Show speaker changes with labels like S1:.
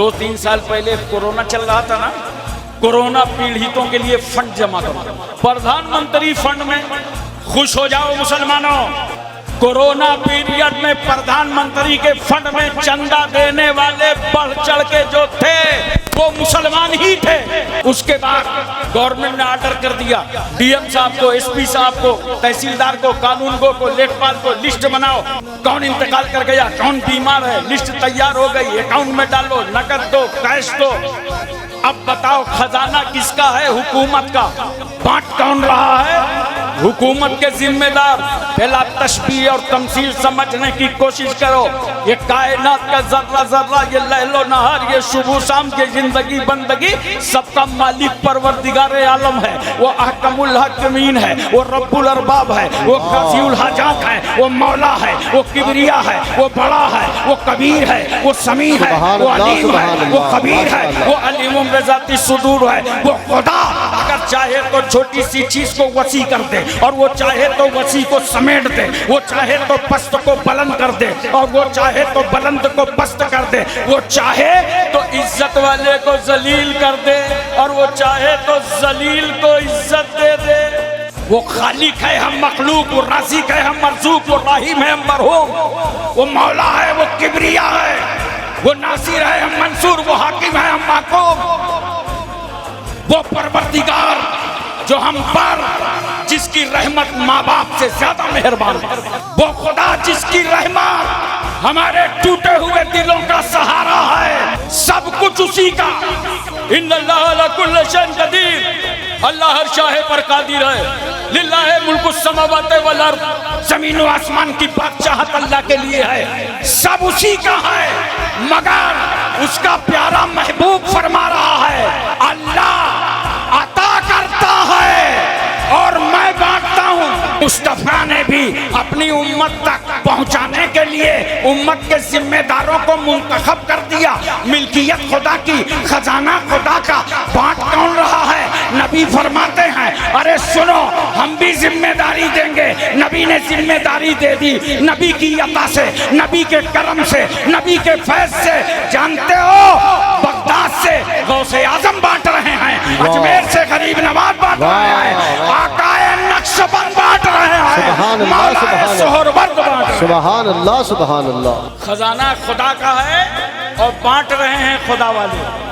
S1: 2-3 साल पहले कोरोना चल रहा था ना, कोरोना पीड़ितों के लिए फंड जमा करो, प्रधानमंत्री फंड में खुश हो जाओ मुसलमानों। कोरोना पीरियड में प्रधानमंत्री के फंड में चंदा देने वाले बढ़ चढ़ के जो थे वो मुसलमान ही थे। उसके बाद गवर्नमेंट ने ऑर्डर कर दिया, डीएम साहब को, एसपी साहब को, तहसीलदार को, कानूनगो को, लेखपाल को लिस्ट बनाओ, कौन इंतकाल कर गया, कौन बीमार है, लिस्ट तैयार हो गई, अकाउंट में डालो, नकद दो, कैश दो। अब बताओ खजाना किसका है? हुकूमत का। बांट कौन रहा है? हुकूमत के जिम्मेदार। पहला तशबीह और तमसील समझने की कोशिश करो। ये कायनात का जर्रा जर्रा, ये लहलो नहर, ये शुरू शाम की जिंदगी बंदगी, सबका मालिक परवरदिगार आलम है। वो अहकमुल हकीमीन है, वो रब्बुल अरबाब है, वो कासिउल हाजात है, वो मौला है, वो किबरिया है, वो बड़ा है, वो कबीर है, वो समी है, वो अलीम है, वो खबीर है, वो अलीमुम बिज़ाति सुदूर है। वो खुदा अगर चाहे तो छोटी सी चीज को वसी कर दे, और वो चाहे तो वसी को समेट दे, वो चाहे तो पस्त को बुलंद कर दे, और वो चाहे तो बुलंद को पस्त कर दे, वो चाहे तो इज्जत वाले को जलील कर दे, और वो चाहे तो जलील को इज्जत दे दे। वो खालिक है, हम मखलूक, वो राज़िक है, हम मरज़ूक, वो राहिम है, हम मरहूम, वो मौला है, वो किबरिया है, वो नासिर है, हम मंसूर, वो हाकिम है, हम महकूम। वो परवरदिगार जो हम पर, जिसकी रहमत माँ बाप से ज्यादा मेहरबान है, वो खुदा जिसकी रहमत हमारे टूटे हुए दिलों का सहारा है, सब कुछ उसी का। इन्नल्लाह अला कुल्लि शैइन कदीर, अल्लाह हर शाहे पर कादिर है। लिल्लाहि मुल्कुस समावाति वल अर्द, जमीन व आसमान की बादशाहत अल्लाह के लिए है, सब उसी का है। मगर उसका प्यारा महबूब फरमा रहा है, अल्लाह अता करता है और मैं बांटता हूँ। मुस्तफा ने भी अपनी उम्मत तक पहुँचाने के लिए उम्मत के जिम्मेदारों को मुंतखब कर दिया। मिल्कियत खुदा की, खजाना खुदा का, बांट कौन रहा है? नबी फरमाते हैं, अरे सुनो, हम भी जिम्मेदारी देंगे। नबी ने जिम्मेदारी दे दी, नबी की अता से, नबी के करम से, नबी के फैज से। जानते हो, बगदाद से गौसे आजम बांट रहे हैं, अजमेर से गरीब नवाज बांट रहे हैं, आकाए नक्शबंद बांट रहे हैं, मौलाए सोहरवर्द बांट रहे हैं।
S2: सुभान अल्लाह, सुभान अल्लाह।
S1: खजाना खुदा का है और बांट रहे हैं खुदा वाले।